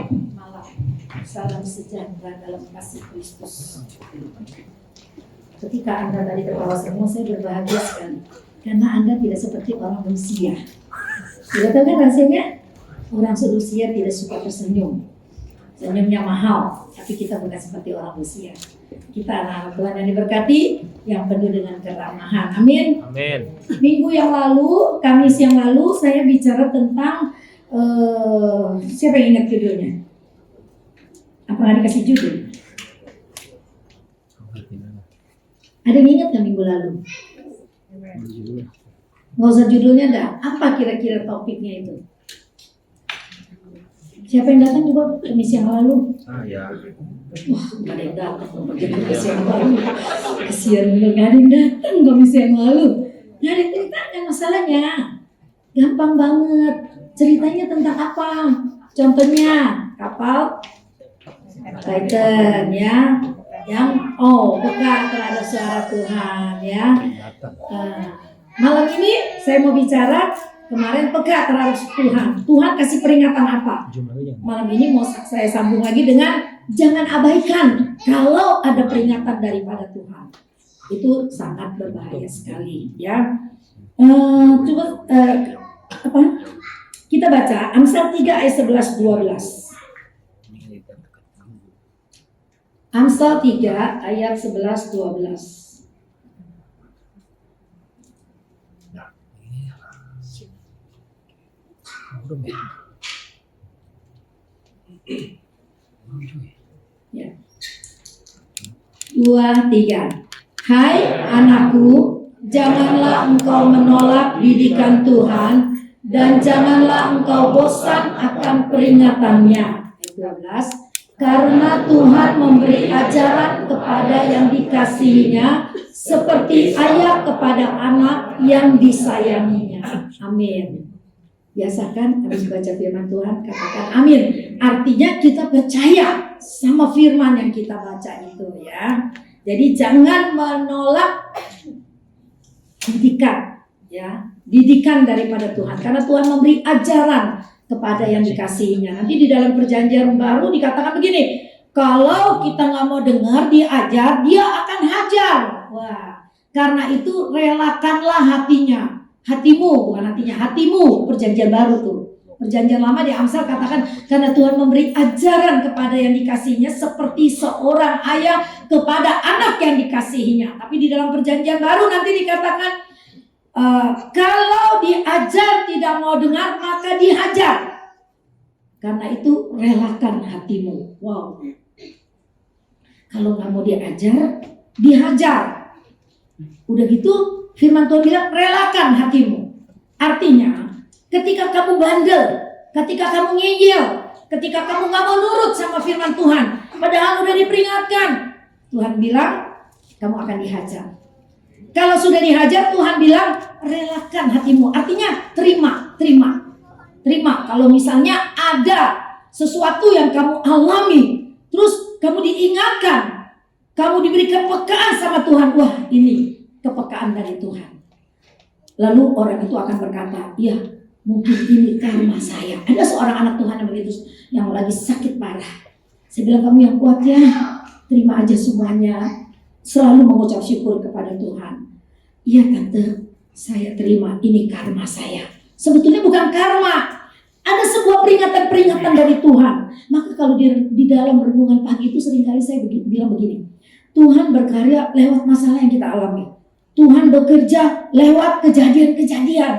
Selamat malam. Salam sejahtera dalam kasih Kristus. Ketika Anda tadi tertawa semua, saya berbahagia sekali. Karena Anda tidak seperti orang Rusia. Tidak tahu kan rasanya? Orang Rusia tidak suka tersenyum. Senyumnya mahal, tapi kita bukan seperti orang Rusia. Kita anak-anak Tuhan yang diberkati, yang penuh dengan keramahan. Amin. Amin. Minggu yang lalu, Kamis yang lalu, saya bicara tentang siapa yang ingat judulnya? Apa nggak dikasih judul? Ada yang ingat nggak minggu lalu? Nggak usah judulnya dah. Apa kira-kira topiknya itu? Siapa yang datang juga Kamis yang lalu? Ya. Wah, nggak ada yang datang. Kamis yang lalu. Kasihan bener, nggak ada yang datang Kamis yang lalu. Nggak ada yang ceritakan masalahnya. Gampang banget. Ceritanya tentang apa? Contohnya kapal Titan ya, yang peka terhadap suara Tuhan ya. Malam ini saya mau bicara kemarin peka terhadap Tuhan. Tuhan kasih peringatan apa? Malam ini mau saya sambung lagi dengan jangan abaikan kalau ada peringatan daripada Tuhan. Itu sangat berbahaya sekali ya. Coba apa? Kita baca Amsal 3 ayat 11-12. Amsal 3 ayat 11-12. Ya. 2, 3. Hai anakku, janganlah engkau menolak didikan Tuhan, dan janganlah engkau bosan akan peringatannya. 12. Karena Tuhan memberi ajaran kepada yang dikasihinya, seperti ayah kepada anak yang disayanginya. Amin. Biasakan habis baca firman Tuhan, katakan amin. Artinya kita percaya sama firman yang kita baca itu ya. Jadi jangan menolak didikan ya. Didikan daripada Tuhan, karena Tuhan memberi ajaran kepada yang dikasihinya. Nanti di dalam perjanjian baru dikatakan begini, kalau kita nggak mau dengar diajar, dia akan hajar. Wah, karena itu relakanlah hatinya, hatimu bukan hatinya, hatimu. Perjanjian baru tuh, perjanjian lama di Amsal katakan karena Tuhan memberi ajaran kepada yang dikasihinya seperti seorang ayah kepada anak yang dikasihinya. Tapi di dalam perjanjian baru nanti dikatakan kalau diajar tidak mau dengar maka dihajar. Karena itu relakan hatimu. Wow. Kalau nggak mau diajar, dihajar. Udah gitu firman Tuhan bilang relakan hatimu. Artinya ketika kamu bandel, ketika kamu ngeyel, ketika kamu nggak mau nurut sama firman Tuhan, padahal udah diperingatkan, Tuhan bilang kamu akan dihajar. Kalau sudah dihajar, Tuhan bilang relakan hatimu. Artinya terima. Kalau misalnya ada sesuatu yang kamu alami, terus kamu diingatkan, kamu diberikan pekaan sama Tuhan. Wah, ini kepekaan dari Tuhan. Lalu orang itu akan berkata, iya mungkin ini karma saya. Ada seorang anak Tuhan yang begitu, yang lagi sakit parah. Saya bilang kamu yang kuat ya, terima aja semuanya. Selalu mengucap syukur kepada Tuhan. Iya tante, saya terima, ini karma saya. Sebetulnya bukan karma, ada sebuah peringatan-peringatan dari Tuhan. Maka kalau di dalam renungan pagi itu seringkali saya bilang begini, Tuhan berkarya lewat masalah yang kita alami. Tuhan bekerja lewat kejadian-kejadian.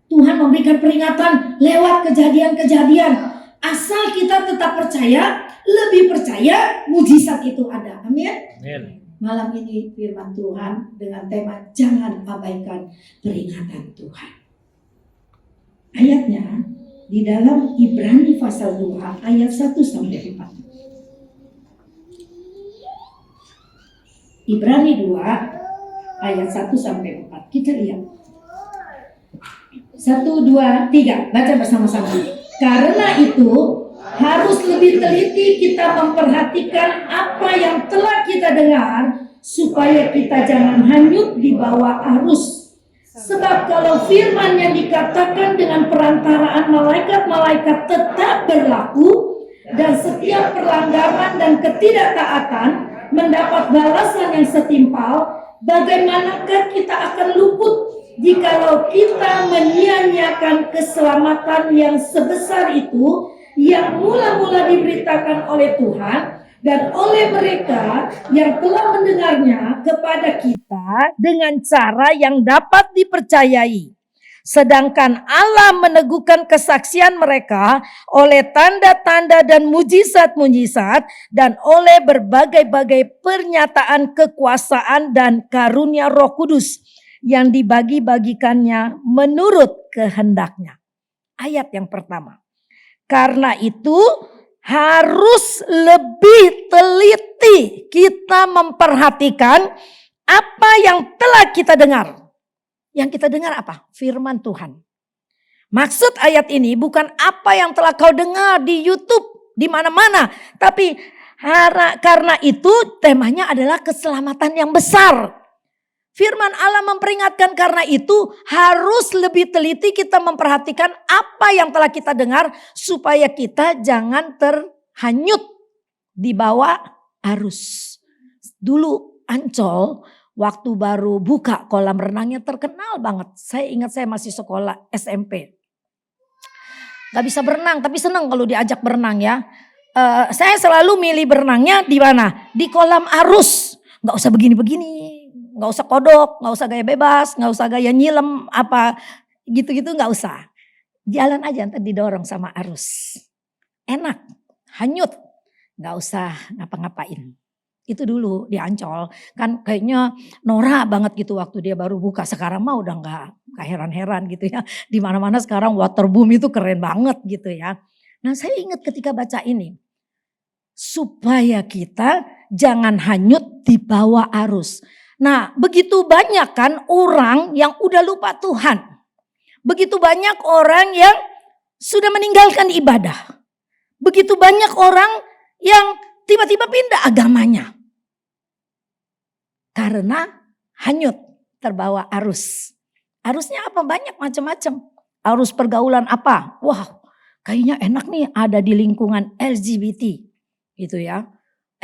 Tuhan memberikan peringatan lewat kejadian-kejadian. Asal kita tetap percaya, lebih percaya mujizat itu ada. Amin. Amin. Malam ini firman Tuhan dengan tema jangan abaikan peringatan Tuhan. Ayatnya di dalam Ibrani pasal 2 ayat 1-4. Ibrani 2 ayat 1-4. Kita lihat. 1, 2, 3. Baca bersama-sama. Karena itu harus lebih teliti kita memperhatikan apa yang telah kita dengar, supaya kita jangan hanyut di bawah arus. Sebab kalau firman yang dikatakan dengan perantaraan malaikat-malaikat tetap berlaku, dan setiap pelanggaran dan ketidaktaatan mendapat balasan yang setimpal, bagaimanakah kita akan luput jikalau kita menyia-nyiakan keselamatan yang sebesar itu yang mula-mula diberitakan oleh Tuhan dan oleh mereka yang telah mendengarnya kepada kita dengan cara yang dapat dipercayai. Sedangkan Allah meneguhkan kesaksian mereka oleh tanda-tanda dan mujizat-mujizat dan oleh berbagai-bagai pernyataan kekuasaan dan karunia Roh Kudus yang dibagi-bagikannya menurut kehendaknya. Ayat yang pertama. Karena itu harus lebih teliti kita memperhatikan apa yang telah kita dengar. Yang kita dengar apa? Firman Tuhan. Maksud ayat ini bukan apa yang telah kau dengar di YouTube, di mana-mana. Tapi karena itu temanya adalah keselamatan yang besar. Firman Allah memperingatkan karena itu harus lebih teliti kita memperhatikan apa yang telah kita dengar. Supaya kita jangan terhanyut di bawah arus. Dulu Ancol waktu baru buka kolam renangnya terkenal banget. Saya ingat saya masih sekolah SMP. Gak bisa berenang tapi senang kalau diajak berenang ya. Saya selalu milih berenangnya di mana? Di kolam arus. Gak usah begini-begini. Gak usah kodok, gak usah gaya bebas, gak usah gaya nyilem apa gitu-gitu gak usah. Jalan aja ntar didorong sama arus. Enak, hanyut. Gak usah ngapa-ngapain. Itu dulu di Ancol. Kan kayaknya norak banget gitu waktu dia baru buka. Sekarang mah udah gak heran-heran gitu ya. Di mana-mana sekarang waterboom itu keren banget gitu ya. Nah saya ingat ketika baca ini. Supaya kita jangan hanyut di bawah arus. Nah begitu banyak kan orang yang udah lupa Tuhan. Begitu banyak orang yang sudah meninggalkan ibadah. Begitu banyak orang yang tiba-tiba pindah agamanya. Karena hanyut terbawa arus. Arusnya apa? Banyak macam-macam. Arus pergaulan apa? Wah kayaknya enak nih ada di lingkungan LGBT. Gitu ya.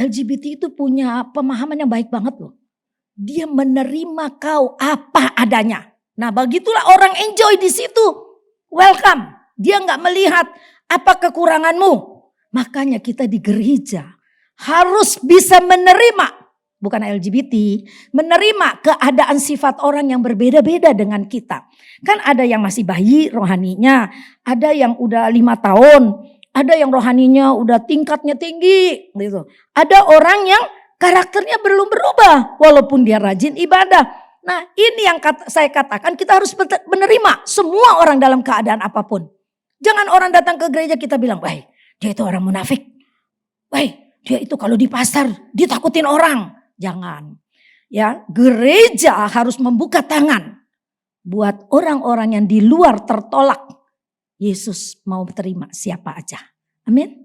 LGBT itu punya pemahaman yang baik banget loh. Dia menerima kau apa adanya. Nah begitulah orang enjoy di situ. Welcome. Dia nggak melihat apa kekuranganmu. Makanya kita di gereja harus bisa menerima. Bukan LGBT. Menerima keadaan sifat orang yang berbeda-beda dengan kita. Kan ada yang masih bayi rohaninya. Ada yang udah 5 tahun. Ada yang rohaninya udah tingkatnya tinggi. Gitu. Ada orang yang karakternya belum berubah. Walaupun dia rajin ibadah. Nah ini yang saya katakan kita harus menerima semua orang dalam keadaan apapun. Jangan orang datang ke gereja kita bilang, wah dia itu orang munafik. Wah dia itu kalau di pasar ditakutin orang. Jangan. Ya, gereja harus membuka tangan buat orang-orang yang di luar tertolak. Yesus mau terima siapa aja. Amin.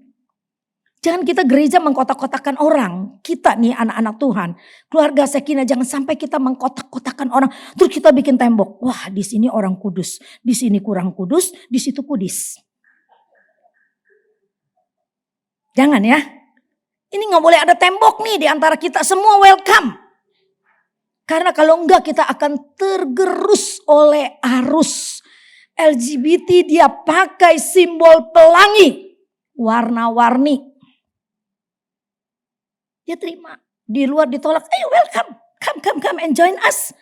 Jangan kita gereja mengkotak-kotakan orang. Kita nih anak-anak Tuhan. Keluarga Sekinah jangan sampai kita mengkotak-kotakan orang. Terus kita bikin tembok. Wah di sini orang kudus. Di sini kurang kudus. Di situ kudis. Jangan ya. Ini gak boleh ada tembok nih di antara kita semua welcome. Karena kalau enggak kita akan tergerus oleh arus. LGBT dia pakai simbol pelangi. Warna-warni. Dia terima. Di luar ditolak. Ayo welcome. Come and join us.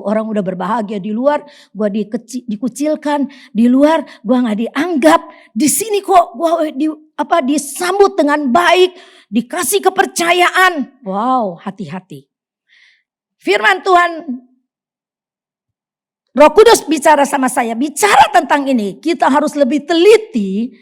Orang udah berbahagia di luar. Gua dikucilkan. Di luar gua gak dianggap. Di sini kok gua disambut dengan baik. Dikasih kepercayaan. Wow, hati-hati. Firman Tuhan. Roh Kudus bicara sama saya. Bicara tentang ini. Kita harus lebih teliti.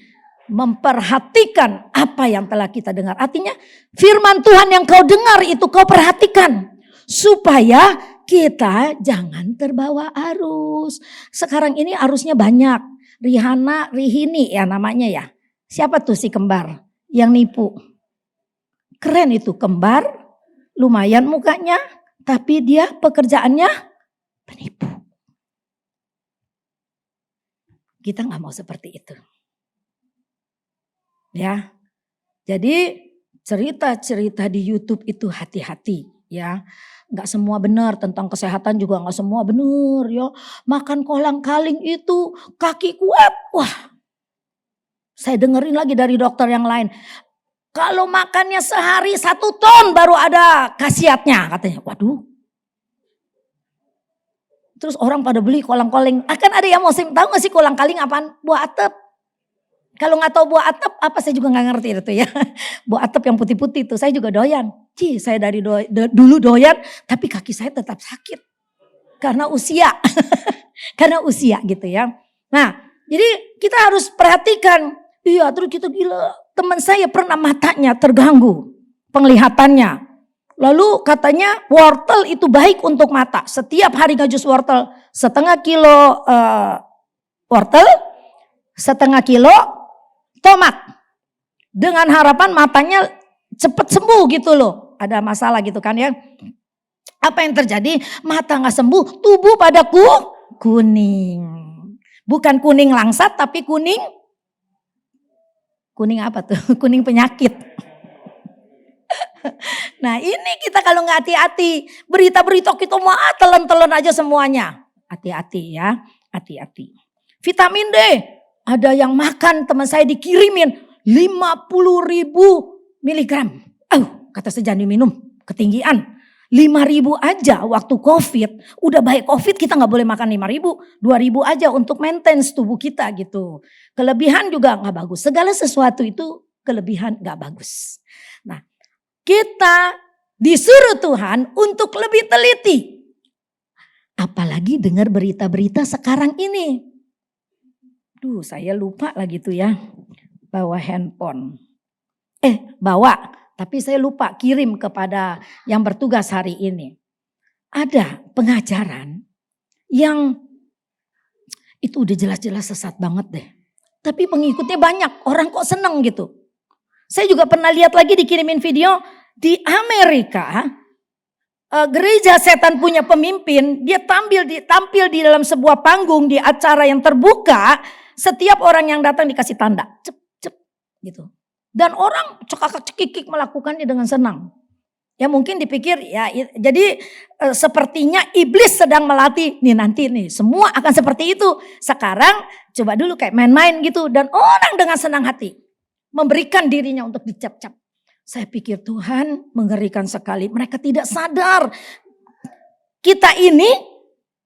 Memperhatikan apa yang telah kita dengar. Artinya firman Tuhan yang kau dengar itu kau perhatikan. Supaya kita jangan terbawa arus. Sekarang ini arusnya banyak. Rihini ya namanya ya. Siapa tuh si kembar yang nipu? Keren itu kembar, lumayan mukanya, tapi dia pekerjaannya penipu. Kita gak mau seperti itu. Ya, Jadi cerita-cerita di YouTube itu hati-hati ya. Nggak semua benar, tentang kesehatan juga nggak semua benar ya. Makan kolang-kaling itu kaki kuat. Wah, saya dengerin lagi dari dokter yang lain. Kalau makannya sehari 1 ton baru ada khasiatnya katanya. Waduh. Terus orang pada beli kolang-kaling. Akan ada yang mau tahu gak sih kolang-kaling apaan? Buah atep. Kalau nggak tahu buah atep apa saya juga nggak ngerti itu ya. Buah atep yang putih-putih itu saya juga doyan. Saya dari dulu doyan tapi kaki saya tetap sakit. Karena usia. Karena usia gitu ya. Nah jadi kita harus perhatikan. Iya terus kita gila. Teman saya pernah matanya terganggu. Penglihatannya. Lalu katanya wortel itu baik untuk mata. Setiap hari ngajus wortel. Setengah kilo wortel. Setengah kilo tomat. Dengan harapan matanya cepat sembuh gitu loh. Ada masalah gitu kan ya. Apa yang terjadi? Mata gak sembuh, tubuh pada kuning. Bukan kuning langsat tapi kuning apa tuh? Kuning penyakit. Nah ini kita kalau gak hati-hati. Berita-berita kita mau telan-telan aja semuanya. Hati-hati ya, hati-hati. Vitamin D. Ada yang makan teman saya dikirimin 50.000 miligram. Kata saya jangan diminum, ketinggian. 5.000 aja waktu COVID. Udah baik COVID kita gak boleh makan 5.000. 2.000 aja untuk maintenance tubuh kita gitu. Kelebihan juga gak bagus. Segala sesuatu itu kelebihan gak bagus. Nah kita disuruh Tuhan untuk lebih teliti. Apalagi dengar berita-berita sekarang ini. Saya lupa lagi tuh ya. Bawa handphone. Bawa. Tapi saya lupa kirim kepada yang bertugas hari ini. Ada pengajaran yang itu udah jelas-jelas sesat banget deh. Tapi pengikutnya banyak. Orang kok seneng gitu. Saya juga pernah lihat lagi dikirimin video. Di Amerika. Gereja setan punya pemimpin. Dia tampil di dalam sebuah panggung. Di acara yang terbuka. Setiap orang yang datang dikasih tanda. Cep gitu. Dan orang cekikik melakukannya dengan senang. Ya mungkin dipikir ya jadi sepertinya iblis sedang melatih. Nanti semua akan seperti itu. Sekarang coba dulu kayak main-main gitu. Dan orang dengan senang hati. Memberikan dirinya untuk dicap-cap. Saya pikir Tuhan mengerikan sekali. Mereka tidak sadar. Kita ini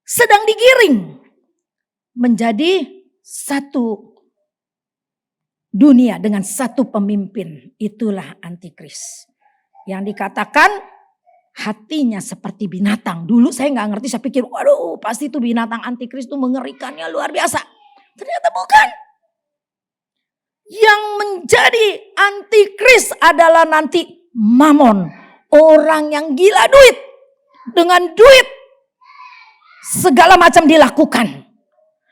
sedang digiring. Menjadi satu dunia dengan satu pemimpin. Itulah antikris. Yang dikatakan hatinya seperti binatang. Dulu saya gak ngerti, saya pikir waduh pasti itu binatang antikris itu mengerikannya luar biasa. Ternyata bukan. Yang menjadi antikris adalah nanti Mamon. Orang yang gila duit. Dengan duit segala macam dilakukan.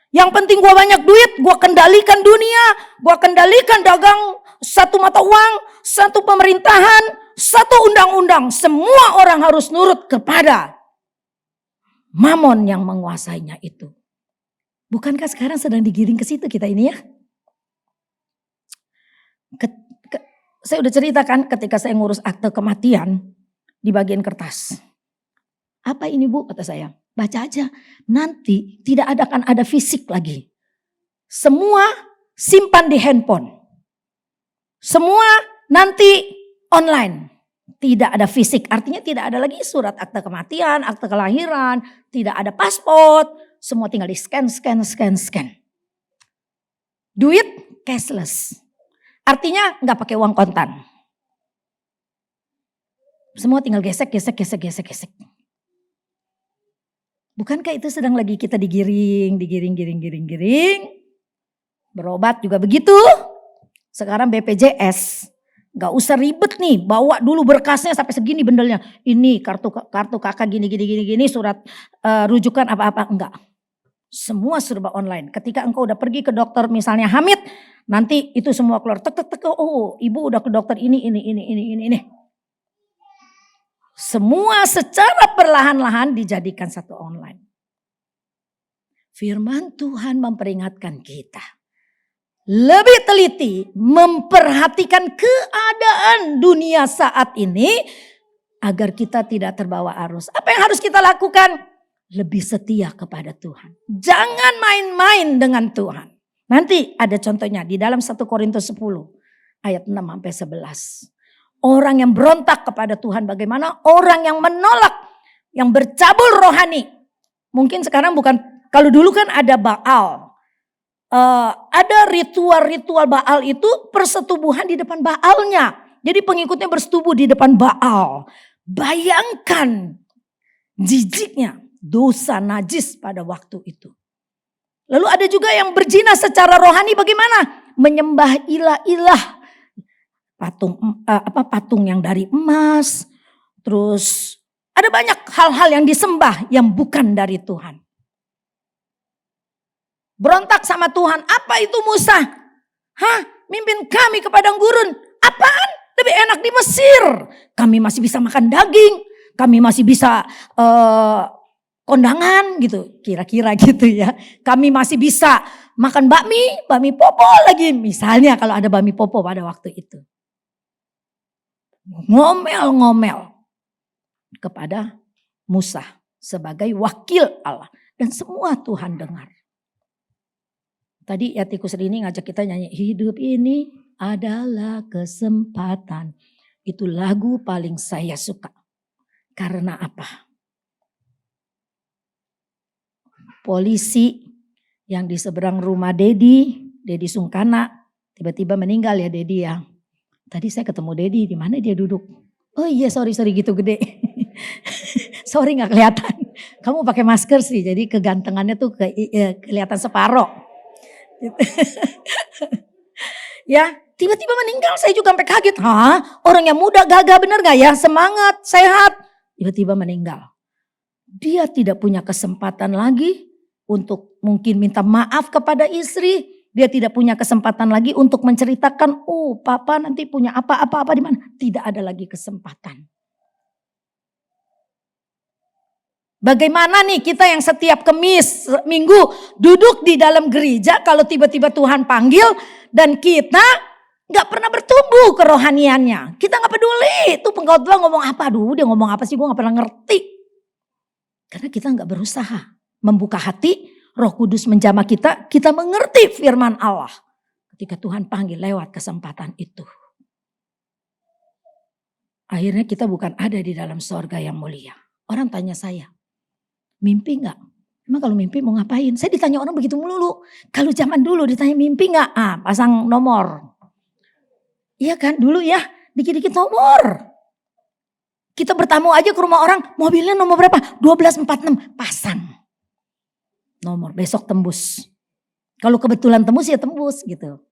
Yang penting gue banyak duit, gue kendalikan dunia, gue kendalikan dagang, satu mata uang, satu pemerintahan, satu undang-undang. Semua orang harus nurut kepada Mamon yang menguasainya itu. Bukankah sekarang sedang digiring ke situ kita ini ya? Saya udah ceritakan ketika saya ngurus akte kematian di bagian kertas. Apa ini Bu? Kata saya. Baca aja. Nanti tidak akan ada fisik lagi. Semua simpan di handphone. Semua nanti online. Tidak ada fisik. Artinya tidak ada lagi surat akte kematian, akte kelahiran. Tidak ada paspor. Semua tinggal di scan. Duit cashless. Artinya nggak pakai uang kontan. Semua tinggal gesek. Bukankah itu sedang lagi kita digiring. Berobat juga begitu. Sekarang BPJS. Gak usah ribet nih. Bawa dulu berkasnya sampai segini bendelnya. Ini kartu kakak gini. Surat rujukan apa-apa. Enggak. Semua serba online. Ketika engkau udah pergi ke dokter misalnya Hamid. Nanti itu semua keluar. Oh ibu udah ke dokter ini. Semua secara perlahan-lahan dijadikan satu online. Firman Tuhan memperingatkan kita. lebih teliti memperhatikan keadaan dunia saat ini agar kita tidak terbawa arus. Apa yang harus kita lakukan? Lebih setia kepada Tuhan. Jangan main-main dengan Tuhan. Nanti ada contohnya di dalam 1 Korintus 10 ayat 6 sampai 11. Orang yang berontak kepada Tuhan bagaimana? Orang yang menolak, yang bercabul rohani. Mungkin sekarang bukan, kalau dulu kan ada Baal. Ada ritual-ritual Baal itu persetubuhan di depan Baalnya. Jadi pengikutnya bersetubuh di depan Baal. Bayangkan jijiknya dosa najis pada waktu itu. Lalu ada juga yang berzina secara rohani bagaimana? Menyembah ilah-ilah. Patung yang dari emas. Terus ada banyak hal-hal yang disembah yang bukan dari Tuhan. Berontak sama Tuhan. Apa itu Musa? Mimpin kami ke padang gurun. Apaan? Lebih enak di Mesir. Kami masih bisa makan daging. Kami masih bisa kondangan gitu. Kira-kira gitu ya. Kami masih bisa makan bakmi popo lagi. Misalnya kalau ada bakmi popo pada waktu itu. Ngomel-ngomel kepada Musa sebagai wakil Allah. Dan semua Tuhan dengar. Tadi ya Tikus Rini ngajak kita nyanyi. Hidup ini adalah kesempatan. Itu lagu paling saya suka. Karena apa? Polisi yang di seberang rumah Dedi Sungkana, tiba-tiba meninggal ya Dedi ya. Tadi saya ketemu Dedi, di mana dia duduk? Oh iya sorry gitu gede. Sorry nggak kelihatan. Kamu pakai masker sih, jadi kegantengannya tuh kelihatan separoh. Ya, tiba-tiba meninggal, saya juga sampai kaget. Orang yang muda gagah bener gak ya? Semangat, sehat. Tiba-tiba meninggal. Dia tidak punya kesempatan lagi untuk mungkin minta maaf kepada istri. Dia tidak punya kesempatan lagi untuk menceritakan, papa nanti punya apa-apa di mana. Tidak ada lagi kesempatan. Bagaimana nih kita yang setiap Kamis, Minggu duduk di dalam gereja kalau tiba-tiba Tuhan panggil dan kita gak pernah bertumbuh kerohaniannya. Kita gak peduli itu pengkhotbah ngomong apa. Dia ngomong apa sih, gue gak pernah ngerti. Karena kita gak berusaha membuka hati, Roh Kudus menjamah kita mengerti firman Allah. Ketika Tuhan panggil lewat kesempatan itu. Akhirnya kita bukan ada di dalam sorga yang mulia. Orang tanya saya, mimpi gak? Emang kalau mimpi mau ngapain? Saya ditanya orang begitu melulu. Kalau zaman dulu ditanya mimpi gak? Pasang nomor. Iya kan dulu ya, dikit-dikit nomor. Kita bertamu aja ke rumah orang, mobilnya nomor berapa? 1246, pasang. Nomor, besok tembus. Kalau kebetulan tembus ya tembus gitu.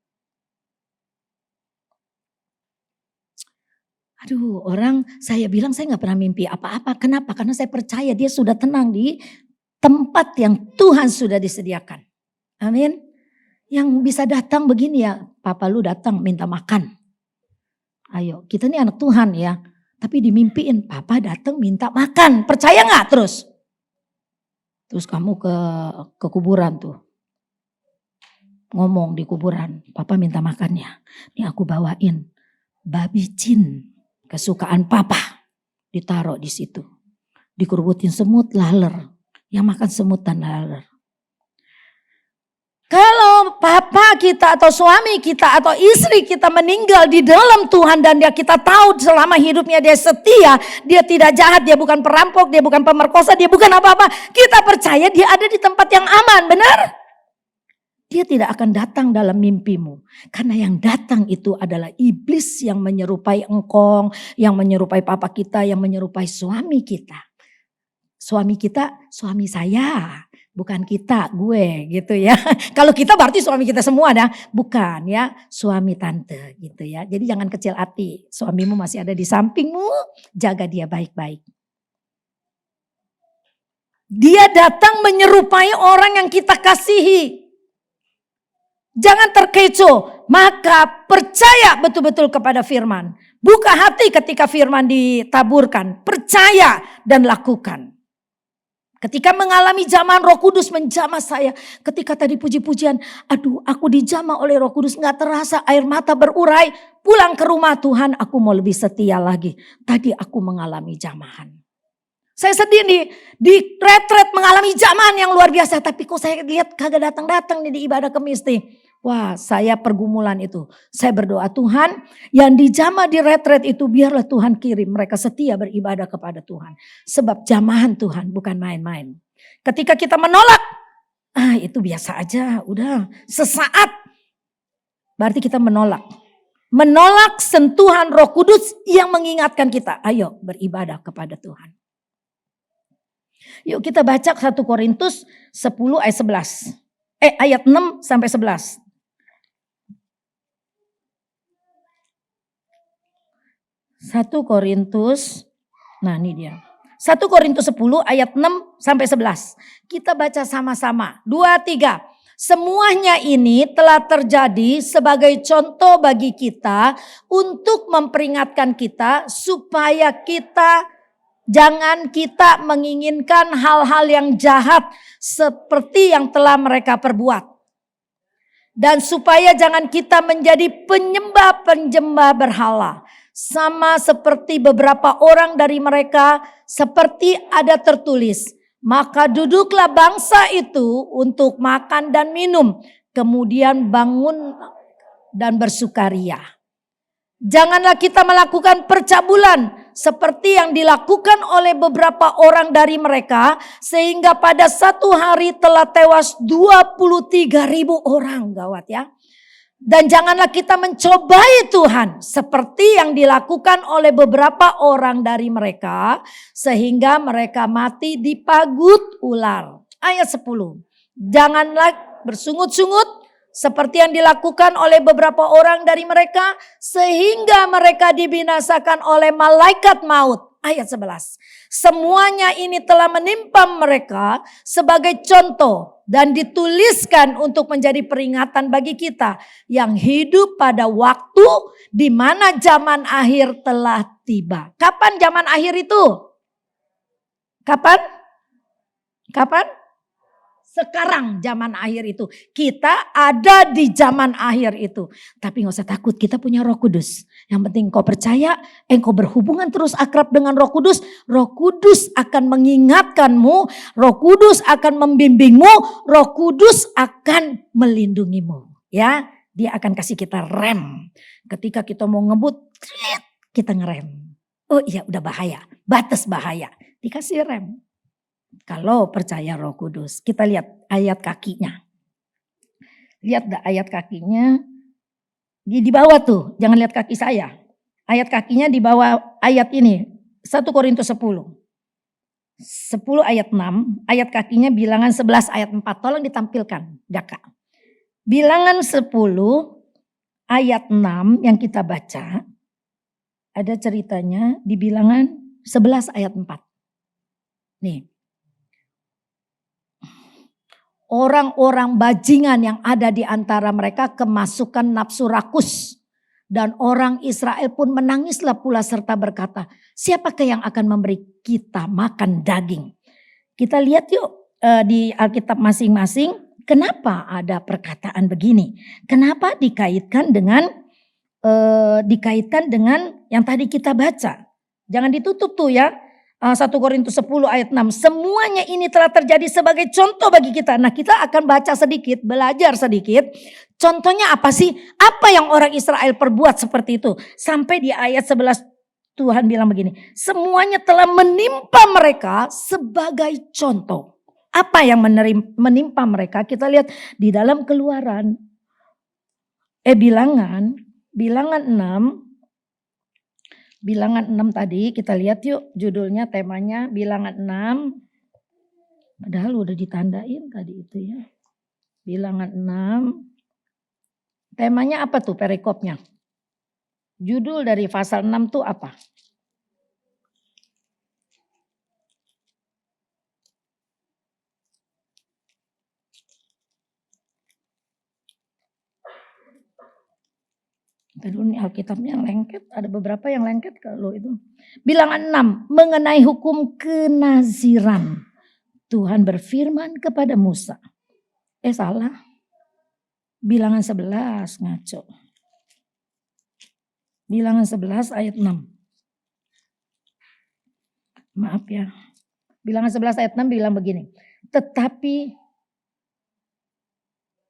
Aduh, orang saya bilang saya gak pernah mimpi apa-apa. Kenapa? Karena saya percaya dia sudah tenang di tempat yang Tuhan sudah disediakan. Amin. Yang bisa datang begini ya, papa lu datang minta makan. Ayo, kita ini anak Tuhan ya. Tapi dimimpiin, papa datang minta makan. Percaya gak terus? Terus kamu ke kuburan tuh. Ngomong di kuburan, papa minta makannya. Ini aku bawain babi cin kesukaan papa. Ditaruh di situ. Dikerubutin semut laler. Yang makan semut dan laler. Kalau papa kita atau suami kita atau istri kita meninggal di dalam Tuhan dan kita tahu selama hidupnya dia setia, dia tidak jahat, dia bukan perampok, dia bukan pemerkosa, dia bukan apa-apa. Kita percaya dia ada di tempat yang aman, benar? Dia tidak akan datang dalam mimpimu. Karena yang datang itu adalah iblis yang menyerupai engkong, yang menyerupai papa kita, yang menyerupai suami kita. Suami kita, suami saya. Bukan kita, gue gitu ya. Kalau kita berarti suami kita semua dah. Bukan ya, suami tante gitu ya. Jadi jangan kecil hati. Suamimu masih ada di sampingmu, jaga dia baik-baik. Dia datang menyerupai orang yang kita kasihi. Jangan terkecoh, maka percaya betul-betul kepada firman. Buka hati ketika firman ditaburkan, percaya dan lakukan. Ketika mengalami jamahan Roh Kudus menjamah saya. Ketika tadi puji-pujian, aduh aku dijamah oleh Roh Kudus, gak terasa air mata berurai. Pulang ke rumah, Tuhan aku mau lebih setia lagi. Tadi aku mengalami jamahan. Saya sedih nih, di retret mengalami jamahan yang luar biasa. Tapi kok saya lihat kagak datang-datang nih di ibadah kemis nih. Wah, saya pergumulan itu. Saya berdoa, Tuhan yang dijamah di retret itu biarlah Tuhan kirim mereka setia beribadah kepada Tuhan. Sebab jamahan Tuhan bukan main-main. Ketika kita menolak, itu biasa aja, udah sesaat. Berarti kita menolak. Menolak sentuhan Roh Kudus yang mengingatkan kita, ayo beribadah kepada Tuhan. Yuk kita baca 1 Korintus 10 ayat 11. Ayat 6 sampai 11. 1 Korintus, nah ini dia. 1 Korintus 10 ayat 6 sampai 11. Kita baca sama-sama. 2, 3. Semuanya ini telah terjadi sebagai contoh bagi kita untuk memperingatkan kita supaya jangan kita menginginkan hal-hal yang jahat seperti yang telah mereka perbuat. Dan supaya jangan kita menjadi penyembah-penyembah berhala. Sama seperti beberapa orang dari mereka, seperti ada tertulis. Maka duduklah bangsa itu untuk makan dan minum. Kemudian bangun dan bersukaria. Janganlah kita melakukan percabulan seperti yang dilakukan oleh beberapa orang dari mereka. Sehingga pada satu hari telah tewas 23.000 orang. Gawat ya. Dan janganlah kita mencobai Tuhan seperti yang dilakukan oleh beberapa orang dari mereka. Sehingga mereka mati dipagut ular. Ayat 10. Janganlah bersungut-sungut seperti yang dilakukan oleh beberapa orang dari mereka. Sehingga mereka dibinasakan oleh malaikat maut. Ayat 11. Semuanya ini telah menimpa mereka sebagai contoh. Dan dituliskan untuk menjadi peringatan bagi kita. Yang hidup pada waktu di mana zaman akhir telah tiba. Kapan zaman akhir itu? Kapan? Sekarang zaman akhir itu. Kita ada di zaman akhir itu. Tapi gak usah takut, kita punya Roh Kudus. Yang penting kau percaya, engkau berhubungan terus akrab dengan Roh Kudus. Roh Kudus akan mengingatkanmu. Roh Kudus akan membimbingmu. Roh Kudus akan melindungimu. Ya, dia akan kasih kita rem. Ketika kita mau ngebut, kita ngerem. Oh iya udah bahaya, batas bahaya. Dikasih rem. Kalau percaya Roh Kudus. Kita lihat ayat kakinya. Lihat ayat kakinya. Di bawah tuh. Jangan lihat kaki saya. Ayat kakinya di bawah ayat ini. 1 Korintus 10. 10 ayat 6. Ayat kakinya bilangan 11 ayat 4. Tolong ditampilkan. Jaka. Bilangan 10 ayat 6 yang kita baca. Ada ceritanya di bilangan 11 ayat 4. Nih. Orang-orang bajingan yang ada di antara mereka kemasukan nafsu rakus. Dan orang Israel pun menangislah pula serta berkata, siapakah yang akan memberi kita makan daging? Kita lihat yuk di Alkitab masing-masing, kenapa ada perkataan begini? Kenapa dikaitkan dengan yang tadi kita baca? Jangan ditutup tuh ya. 1 Korintus 10 ayat 6. Semuanya ini telah terjadi sebagai contoh bagi kita. Nah kita akan baca sedikit, belajar sedikit. Contohnya apa sih? Apa yang orang Israel perbuat seperti itu? Sampai di ayat 11 Tuhan bilang begini. Semuanya telah menimpa mereka sebagai contoh. Apa yang menimpa mereka? Kita lihat di dalam Keluaran. Bilangan 6. Bilangan 6 tadi kita lihat yuk judulnya temanya bilangan 6. Padahal udah ditandain tadi itu ya. Bilangan 6. Temanya apa tuh perikopnya? Judul dari pasal 6 tuh apa? Dulu nih Alkitabnya lengket, ada beberapa yang lengket kalau itu. Bilangan 6 mengenai hukum kenaziran. Tuhan berfirman kepada Musa. Salah. Bilangan 11 ngaco. Bilangan 11 ayat 6. Maaf ya. Bilangan 11 ayat 6 bilang begini. Tetapi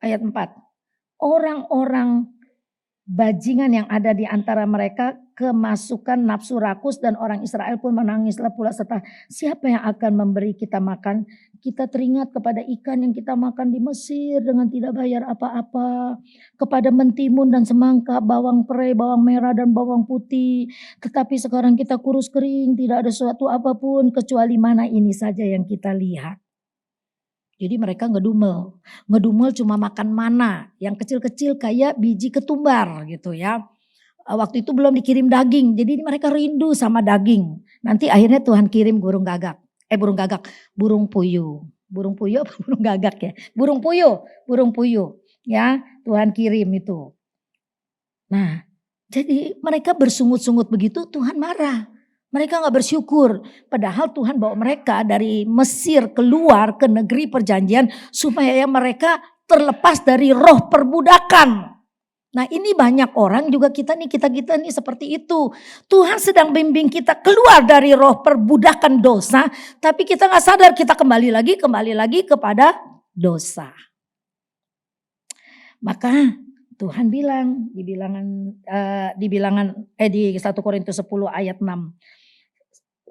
ayat 4. Orang-orang bajingan yang ada di antara mereka kemasukan nafsu rakus dan orang Israel pun menangislah pula serta siapa yang akan memberi kita makan? Kita teringat kepada ikan yang kita makan di Mesir dengan tidak bayar apa-apa. Kepada mentimun dan semangka, bawang perai, bawang merah dan bawang putih. Tetapi sekarang kita kurus kering, tidak ada sesuatu apapun kecuali mana ini saja yang kita lihat. Jadi mereka ngedumel. Ngedumel cuma makan mana yang kecil-kecil kayak biji ketumbar gitu ya. Waktu itu belum dikirim daging. Jadi mereka rindu sama daging. Nanti akhirnya Tuhan kirim burung gagak. Burung puyuh. Burung puyuh apa burung gagak ya? Burung puyuh. Ya, Tuhan kirim itu. Nah, jadi mereka bersungut-sungut begitu Tuhan marah. Mereka gak bersyukur. Padahal Tuhan bawa mereka dari Mesir keluar ke negeri perjanjian. Supaya mereka terlepas dari roh perbudakan. Nah ini banyak orang juga kita nih seperti itu. Tuhan sedang bimbing kita keluar dari roh perbudakan dosa. Tapi kita gak sadar kita kembali lagi kepada dosa. Maka Tuhan bilang di di 1 Korintus 10 ayat 6.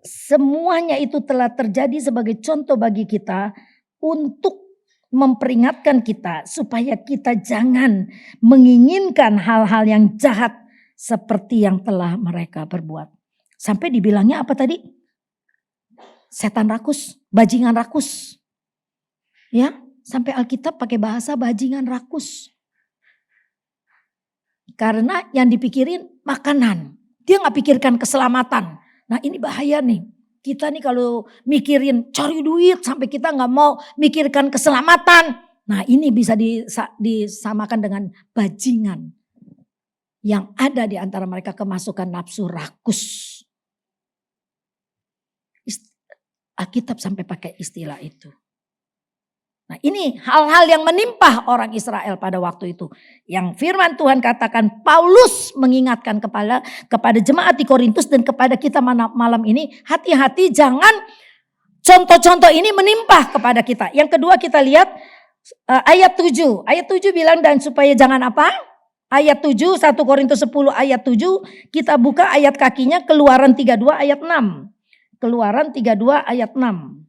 Semuanya itu telah terjadi sebagai contoh bagi kita untuk memperingatkan kita supaya kita jangan menginginkan hal-hal yang jahat seperti yang telah mereka perbuat. Sampai dibilangnya apa tadi? Setan rakus, bajingan rakus. Ya, sampai Alkitab pakai bahasa bajingan rakus. Karena yang dipikirin makanan. Dia gak pikirkan keselamatan. Nah ini bahaya nih. Kita nih kalau mikirin cari duit sampai kita gak mau mikirkan keselamatan. Nah ini bisa disamakan dengan bajingan. Yang ada di antara mereka kemasukan nafsu rakus. Alkitab sampai pakai istilah itu. Nah ini hal-hal yang menimpa orang Israel pada waktu itu. Yang firman Tuhan katakan Paulus mengingatkan kepada jemaat di Korintus dan kepada kita malam ini. Hati-hati jangan contoh-contoh ini menimpa kepada kita. Yang kedua kita lihat ayat 7. Ayat 7 bilang dan supaya jangan apa? Ayat 7 1 Korintus 10 ayat 7 kita buka ayat kakinya Keluaran 32 ayat 6. Keluaran 32 ayat 6.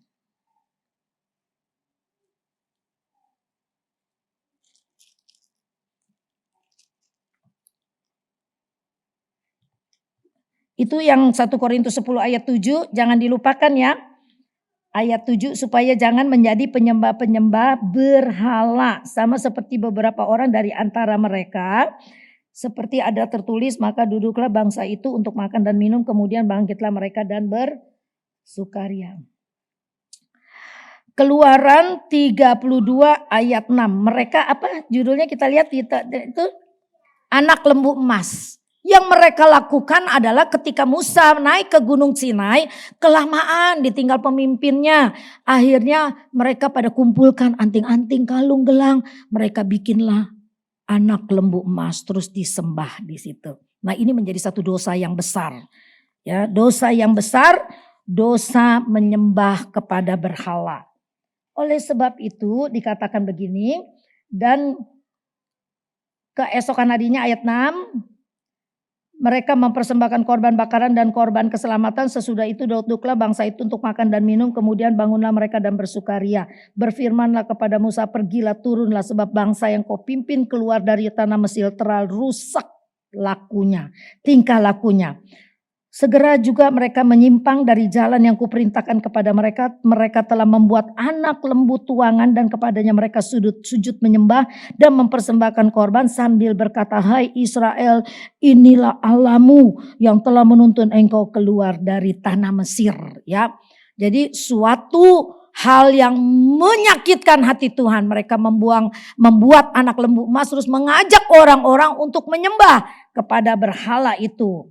Itu yang 1 Korintus 10 ayat 7 jangan dilupakan ya. Ayat 7 supaya jangan menjadi penyembah-penyembah berhala. Sama seperti beberapa orang dari antara mereka. Seperti ada tertulis maka duduklah bangsa itu untuk makan dan minum. Kemudian bangkitlah mereka dan bersukaria. Keluaran 32 ayat 6. Mereka apa judulnya kita lihat itu anak lembu emas. Yang mereka lakukan adalah ketika Musa naik ke Gunung Sinai, kelamaan ditinggal pemimpinnya. Akhirnya mereka pada kumpulkan anting-anting, kalung, gelang. Mereka bikinlah anak lembu emas terus disembah di situ. Nah ini menjadi satu dosa yang besar. Ya, dosa yang besar, dosa menyembah kepada berhala. Oleh sebab itu dikatakan begini, dan keesokan harinya ayat 6. Mereka mempersembahkan korban bakaran dan korban keselamatan. Sesudah itu duduklah bangsa itu untuk makan dan minum. Kemudian bangunlah mereka dan bersukaria. Berfirmanlah kepada Musa, pergilah turunlah sebab bangsa yang kau pimpin keluar dari tanah Mesir terlalu rusak lakunya, tingkah lakunya. Segera juga mereka menyimpang dari jalan yang kuperintahkan kepada mereka. Mereka telah membuat anak lembu tuangan dan kepadanya mereka sujud menyembah dan mempersembahkan korban sambil berkata, hai Israel, inilah Allahmu yang telah menuntun engkau keluar dari tanah Mesir. Ya, jadi suatu hal yang menyakitkan hati Tuhan. Mereka membuat anak lembu emas terus mengajak orang-orang untuk menyembah kepada berhala itu.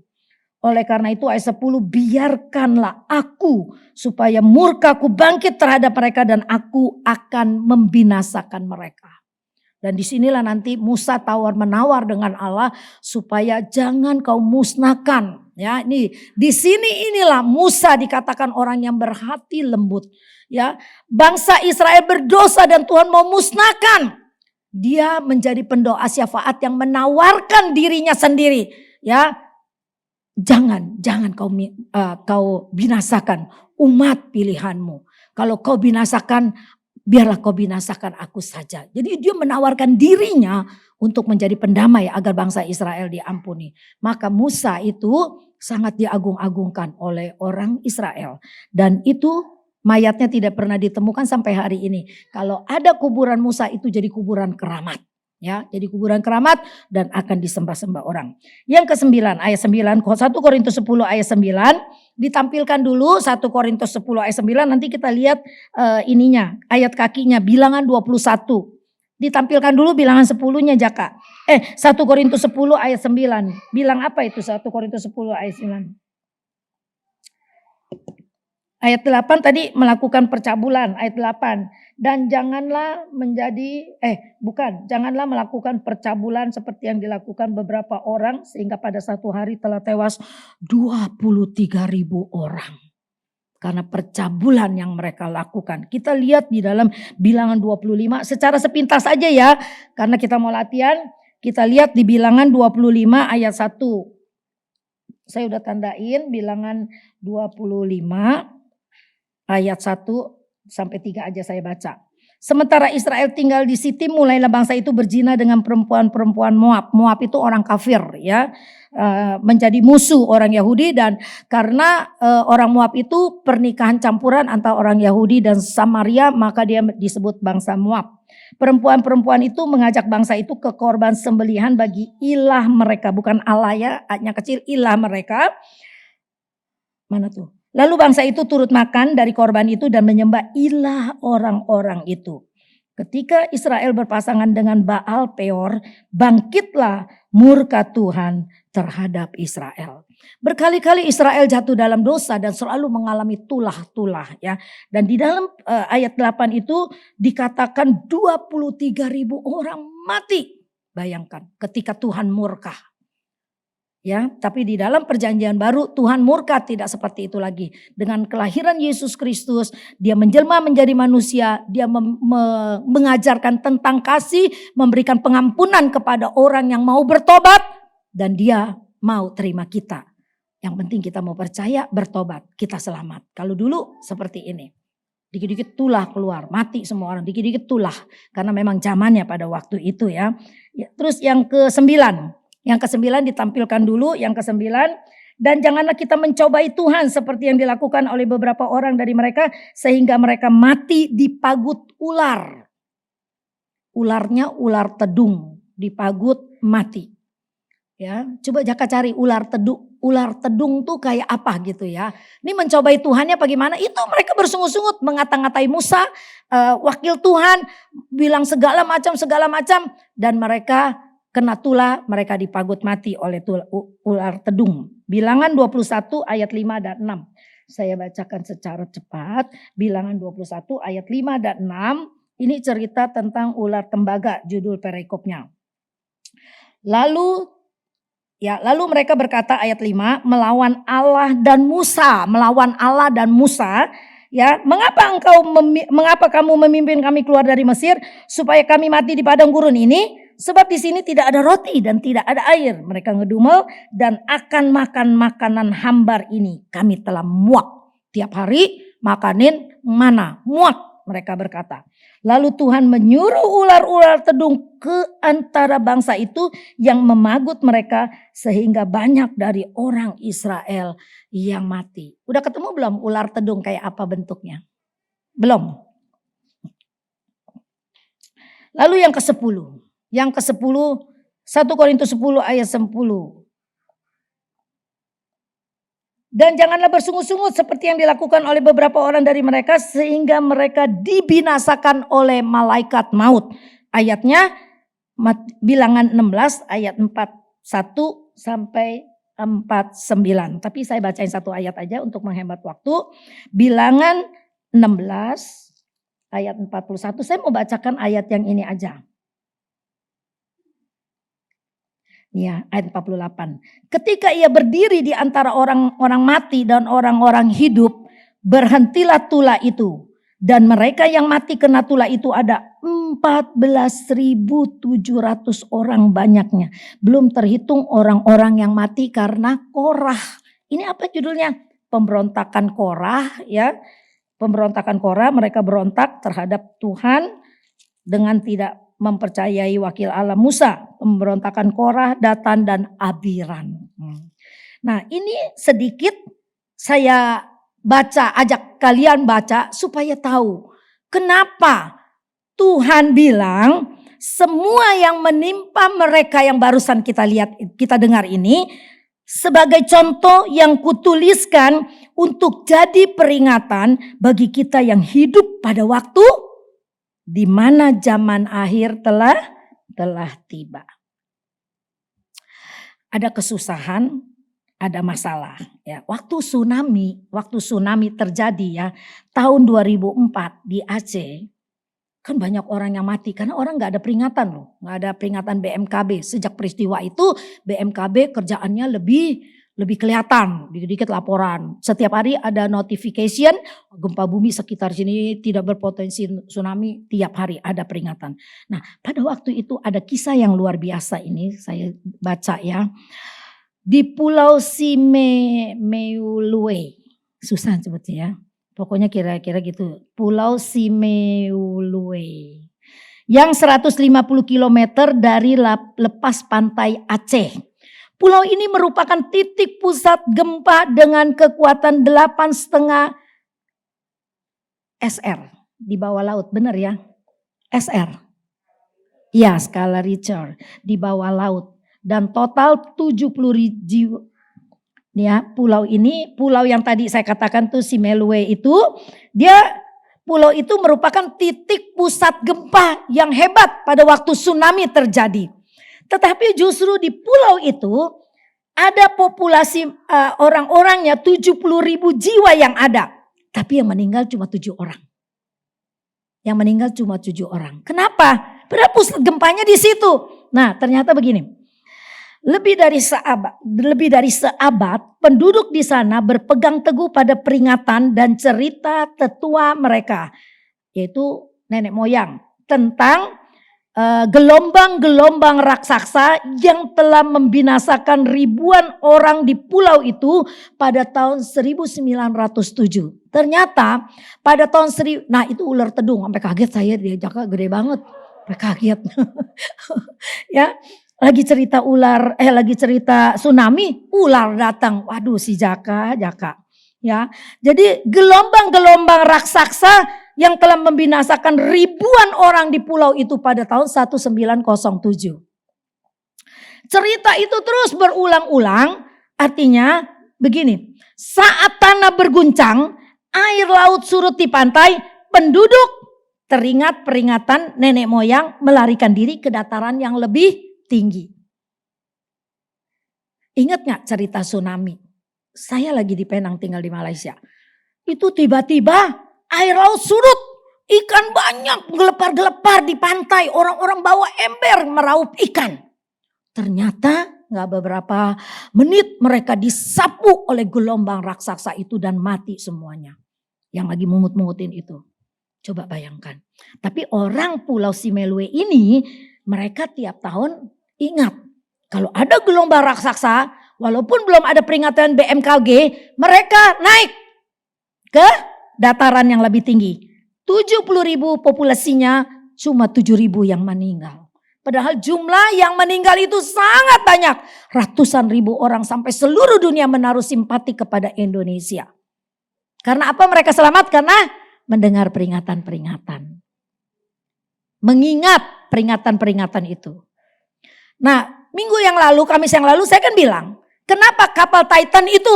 Oleh karena itu ayat 10, biarkanlah aku supaya murkaku bangkit terhadap mereka dan aku akan membinasakan mereka. Dan disinilah nanti Musa tawar-menawar dengan Allah supaya jangan kau musnahkan. Ya, ini di sini inilah Musa dikatakan orang yang berhati lembut. Ya, bangsa Israel berdosa dan Tuhan mau musnahkan. Dia menjadi pendoa syafaat yang menawarkan dirinya sendiri. Ya, jangan kau binasakan umat pilihanmu. Kalau kau binasakan, biarlah kau binasakan aku saja. Jadi dia menawarkan dirinya untuk menjadi pendamai agar bangsa Israel diampuni. Maka Musa itu sangat diagung-agungkan oleh orang Israel. Dan itu mayatnya tidak pernah ditemukan sampai hari ini. Kalau ada kuburan Musa itu jadi kuburan keramat. Ya, jadi kuburan keramat dan akan disembah-sembah orang. Yang ke-9 ayat 9, 1 Korintus 10 ayat 9 ditampilkan dulu 1 Korintus 10 ayat 9, nanti kita lihat ininya, ayat kakinya Bilangan 21. Ditampilkan dulu Bilangan 10-nya Jaka. 1 Korintus 10 ayat 9. Bilang apa itu 1 Korintus 10 ayat 9? Ayat 8 tadi melakukan percabulan, ayat 8. Dan janganlah janganlah melakukan percabulan seperti yang dilakukan beberapa orang sehingga pada satu hari telah tewas 23.000 orang. Karena percabulan yang mereka lakukan. Kita lihat di dalam Bilangan 25 secara sepintas saja ya. Karena kita mau latihan, kita lihat di Bilangan 25 ayat 1. Saya udah tandain Bilangan 25 ayat 1 sampai 3 aja saya baca. Sementara Israel tinggal di Sitim, mulailah bangsa itu berzina dengan perempuan-perempuan Moab. Moab itu orang kafir ya, menjadi musuh orang Yahudi. Dan karena orang Moab itu pernikahan campuran antara orang Yahudi dan Samaria, maka dia disebut bangsa Moab. Perempuan-perempuan itu mengajak bangsa itu ke korban sembelihan bagi ilah mereka. Bukan Allah ya, A-nya kecil, ilah mereka. Mana tuh? Lalu bangsa itu turut makan dari korban itu dan menyembah ilah orang-orang itu. Ketika Israel berpasangan dengan Baal Peor, bangkitlah murka Tuhan terhadap Israel. Berkali-kali Israel jatuh dalam dosa dan selalu mengalami tulah-tulah ya. Dan di dalam ayat 8 itu dikatakan 23.000 orang mati. Bayangkan ketika Tuhan murka. Ya, tapi di dalam perjanjian baru Tuhan murka tidak seperti itu lagi. Dengan kelahiran Yesus Kristus, dia menjelma menjadi manusia, dia mengajarkan tentang kasih, memberikan pengampunan kepada orang yang mau bertobat dan dia mau terima kita. Yang penting kita mau percaya, bertobat, kita selamat. Kalau dulu seperti ini. Dikit-dikit tulah keluar, mati semua orang, dikit-dikit tulah karena memang zamannya pada waktu itu ya. Terus yang ke-9. Yang ke-9 ditampilkan dulu, yang ke-9. Dan janganlah kita mencobai Tuhan seperti yang dilakukan oleh beberapa orang dari mereka. Sehingga mereka mati dipagut ular. Ularnya ular tedung, dipagut mati. Ya, coba Jaka cari ular tedung. Ular tedung tuh kayak apa gitu ya. Ini mencobai Tuhannya bagaimana? Itu mereka bersungut-sungut mengata-ngatai Musa. Wakil Tuhan bilang segala macam. Dan mereka kena tulah, mereka dipagut mati oleh ular tedung. Bilangan 21 ayat 5 dan 6. Saya bacakan secara cepat. Bilangan 21 ayat 5 dan 6. Ini cerita tentang ular tembaga, judul perikopnya. Lalu mereka berkata ayat 5, melawan Allah dan Musa. Ya, mengapa kamu memimpin kami keluar dari Mesir supaya kami mati di padang gurun ini? Sebab di sini tidak ada roti dan tidak ada air. Mereka ngedumel dan akan makan makanan hambar ini. Kami telah muak. Tiap hari makanin mana? Muak, mereka berkata. Lalu Tuhan menyuruh ular-ular tedung ke antara bangsa itu yang memagut mereka sehingga banyak dari orang Israel yang mati. Udah ketemu belum ular tedung kayak apa bentuknya? Belum. Lalu yang ke-10. Yang ke-10, 1 Korintus 10 ayat 10. Dan janganlah bersungut-sungut seperti yang dilakukan oleh beberapa orang dari mereka sehingga mereka dibinasakan oleh malaikat maut. Ayatnya Bilangan 16 ayat 4, 1 sampai 49. Tapi saya bacain satu ayat aja untuk menghemat waktu. Bilangan 16 ayat 41. Saya mau bacakan ayat yang ini aja. Ya, ayat 48. Ketika ia berdiri di antara orang-orang mati dan orang-orang hidup, berhentilah tula itu. Dan mereka yang mati kena tula itu ada 14.700 orang banyaknya. Belum terhitung orang-orang yang mati karena Korah. Ini apa judulnya? Pemberontakan Korah, ya. Pemberontakan Korah, mereka berontak terhadap Tuhan dengan tidak mempercayai wakil Allah Musa. Pemberontakan Korah, Datan dan Abiram. Nah, ini sedikit saya baca, ajak kalian baca supaya tahu kenapa Tuhan bilang semua yang menimpa mereka yang barusan kita lihat, kita dengar ini sebagai contoh yang kutuliskan untuk jadi peringatan bagi kita yang hidup pada waktu di mana zaman akhir telah tiba. Ada kesusahan, ada masalah. Ya, waktu tsunami terjadi ya tahun 2004 di Aceh, kan banyak orang yang mati karena orang nggak ada peringatan loh, nggak ada peringatan BMKB. Sejak peristiwa itu BMKB kerjaannya lebih kelihatan, dikit-dikit laporan. Setiap hari ada notification, gempa bumi sekitar sini tidak berpotensi tsunami, tiap hari ada peringatan. Nah, pada waktu itu ada kisah yang luar biasa ini, saya baca ya. Di Pulau Simeulue, susah sebutnya ya. Pokoknya kira-kira gitu, Pulau Simeulue. Yang 150 km dari lepas pantai Aceh. Pulau ini merupakan titik pusat gempa dengan kekuatan 8,5 SR di bawah laut, benar ya? SR. Ya, skala Richter di bawah laut dan total 70 jiwa. Ya, pulau yang tadi saya katakan tuh Simeulue itu, pulau itu merupakan titik pusat gempa yang hebat pada waktu tsunami terjadi. Tetapi justru di pulau itu ada populasi orang-orangnya 70.000 jiwa yang ada. Tapi yang meninggal cuma 7 orang. Yang meninggal cuma 7 orang. Kenapa? Padahal pusat gempanya di situ. Nah, ternyata begini. Lebih dari seabad penduduk di sana berpegang teguh pada peringatan dan cerita tetua mereka. Yaitu nenek moyang. Tentang gelombang-gelombang raksasa yang telah membinasakan ribuan orang di pulau itu pada tahun 1907. Ternyata pada tahun nah itu ular tedung, sampai kaget saya, dia Jaka gede banget, sampai kaget. Ya, lagi cerita tsunami, ular datang. Waduh si Jaka. Ya, jadi gelombang-gelombang raksasa yang telah membinasakan ribuan orang di pulau itu pada tahun 1907. Cerita itu terus berulang-ulang, artinya begini, saat tanah berguncang, air laut surut di pantai, penduduk teringat peringatan nenek moyang melarikan diri ke dataran yang lebih tinggi. Ingat gak cerita tsunami? Saya lagi di Penang, tinggal di Malaysia. Itu tiba-tiba air laut surut, ikan banyak gelepar-gelepar di pantai, orang-orang bawa ember meraup ikan. Ternyata gak beberapa menit mereka disapu oleh gelombang raksasa itu dan mati semuanya. Yang lagi mungut-mungutin itu. Coba bayangkan. Tapi orang Pulau Simeulue ini, mereka tiap tahun ingat. Kalau ada gelombang raksasa, walaupun belum ada peringatan BMKG, mereka naik ke dataran yang lebih tinggi. 70.000 populasinya, cuma 7.000 yang meninggal. Padahal jumlah yang meninggal itu sangat banyak. Ratusan ribu orang sampai seluruh dunia menaruh simpati kepada Indonesia. Karena apa mereka selamat? Karena mendengar peringatan-peringatan. Mengingat peringatan-peringatan itu. Nah, Kamis yang lalu saya kan bilang, kenapa kapal Titan itu,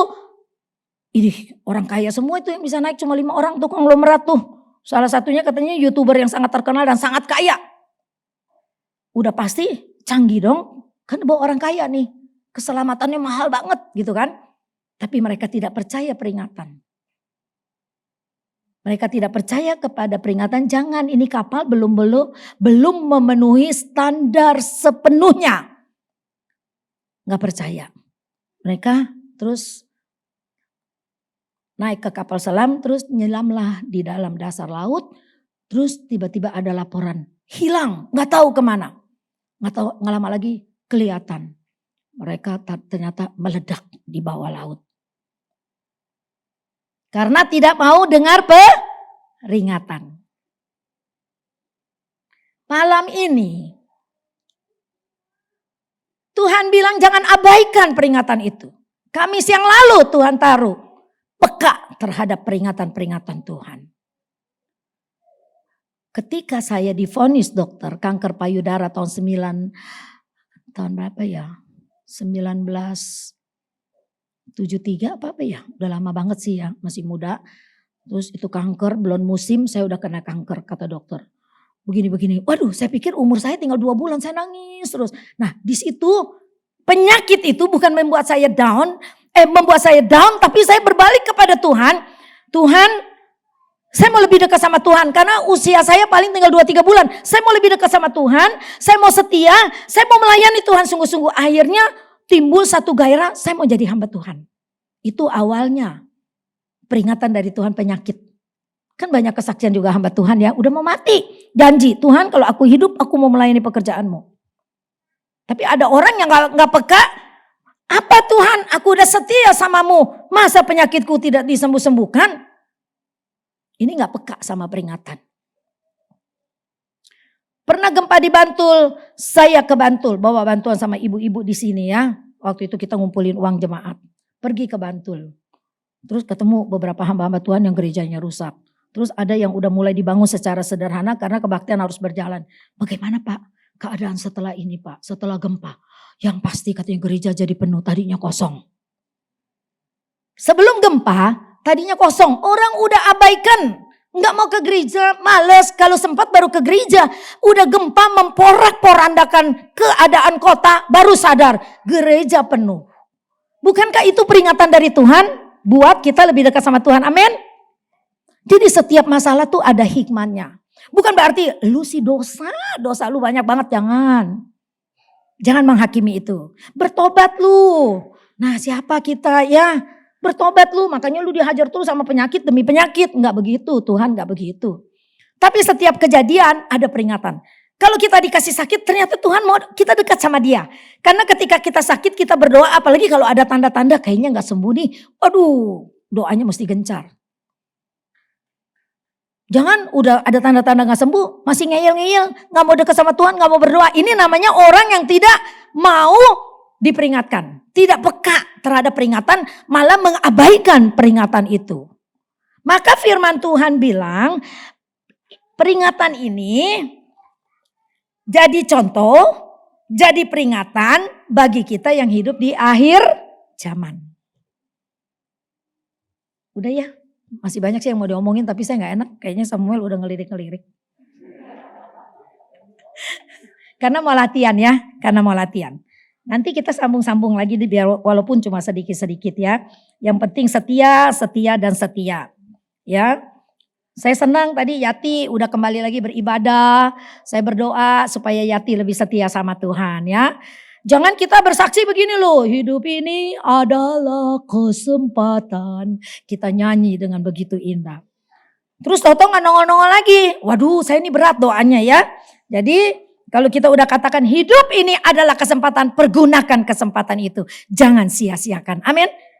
ini orang kaya semua itu yang bisa naik, cuma 5 orang tuh konglomerat tuh. Salah satunya katanya YouTuber yang sangat terkenal dan sangat kaya. Udah pasti canggih dong, kan bawa orang kaya nih. keselamatannya mahal banget gitu kan. Tapi mereka tidak percaya peringatan. Mereka tidak percaya kepada peringatan, jangan ini kapal belum memenuhi standar sepenuhnya. Gak percaya. Mereka terus naik ke kapal selam, terus nyelamlah di dalam dasar laut. Terus tiba-tiba ada laporan, hilang, gak tahu kemana. Gak tahu, gak lama lagi kelihatan. Mereka ternyata meledak di bawah laut. Karena tidak mau dengar peringatan. Malam ini Tuhan bilang jangan abaikan peringatan itu. Kamis yang lalu Tuhan taruh peka terhadap peringatan-peringatan Tuhan. Ketika saya divonis dokter kanker payudara tahun berapa ya? 1973 apa ya? Udah lama banget sih ya, masih muda. Terus itu kanker, belum musim saya udah kena kanker kata dokter. Begini-begini, waduh saya pikir umur saya tinggal 2 bulan, saya nangis terus. Nah di situ penyakit itu bukan membuat saya down, tapi saya berbalik kepada Tuhan. Tuhan, saya mau lebih dekat sama Tuhan karena usia saya paling tinggal 2-3 bulan. Saya mau lebih dekat sama Tuhan, saya mau setia, saya mau melayani Tuhan sungguh-sungguh. Akhirnya timbul satu gairah, saya mau jadi hamba Tuhan. Itu awalnya peringatan dari Tuhan penyakit. Kan banyak kesaksian juga hamba Tuhan ya, udah mau mati. Janji, Tuhan kalau aku hidup aku mau melayani pekerjaan-Mu. Tapi ada orang yang gak peka. Apa Tuhan, aku udah setia sama-Mu, masa penyakitku tidak disembuh-sembuhkan? Ini gak peka sama peringatan. Pernah gempa di Bantul, saya ke Bantul, bawa bantuan sama ibu-ibu di sini ya. Waktu itu kita ngumpulin uang jemaat, pergi ke Bantul. Terus ketemu beberapa hamba-hamba Tuhan yang gerejanya rusak. Terus ada yang udah mulai dibangun secara sederhana karena kebaktian harus berjalan. Bagaimana Pak keadaan setelah ini Pak, setelah gempa? Yang pasti katanya gereja jadi penuh, tadinya kosong. Sebelum gempa, tadinya kosong, orang udah abaikan. Nggak mau ke gereja, males. Kalau sempat baru ke gereja. Udah gempa memporak-porandakan keadaan kota, baru sadar gereja penuh. Bukankah itu peringatan dari Tuhan buat kita lebih dekat sama Tuhan? Amin. Jadi setiap masalah tuh ada hikmahnya. Bukan berarti lu sih dosa lu banyak banget, jangan. Jangan menghakimi itu. Bertobat lu. Nah, siapa kita ya? Bertobat lu, makanya lu dihajar terus sama penyakit demi penyakit. Enggak begitu, Tuhan enggak begitu. Tapi setiap kejadian ada peringatan. Kalau kita dikasih sakit, ternyata Tuhan mau kita dekat sama Dia. Karena ketika kita sakit, kita berdoa, apalagi kalau ada tanda-tanda kayaknya enggak sembuh nih. Aduh, doanya mesti gencar. Jangan udah ada tanda-tanda enggak sembuh, masih ngeyel-ngeyel, enggak mau dekat sama Tuhan, enggak mau berdoa. Ini namanya orang yang tidak mau diperingatkan. Tidak peka terhadap peringatan, malah mengabaikan peringatan itu. Maka firman Tuhan bilang, peringatan ini jadi contoh, jadi peringatan bagi kita yang hidup di akhir zaman. Udah ya, masih banyak sih yang mau diomongin tapi saya gak enak. Kayaknya Samuel udah ngelirik-ngelirik. Karena mau latihan ya, Nanti kita sambung-sambung lagi biar walaupun cuma sedikit-sedikit ya. Yang penting setia, setia dan setia. Ya. Saya senang tadi Yati udah kembali lagi beribadah. Saya berdoa supaya Yati lebih setia sama Tuhan ya. Jangan kita bersaksi begini loh, hidup ini adalah kesempatan. Kita nyanyi dengan begitu indah. Terus tahu-tahu nggak nongol-nongol lagi. Waduh, saya ini berat doanya ya. Jadi kalau kita udah katakan hidup ini adalah kesempatan, pergunakan kesempatan itu. Jangan sia-siakan. Amin.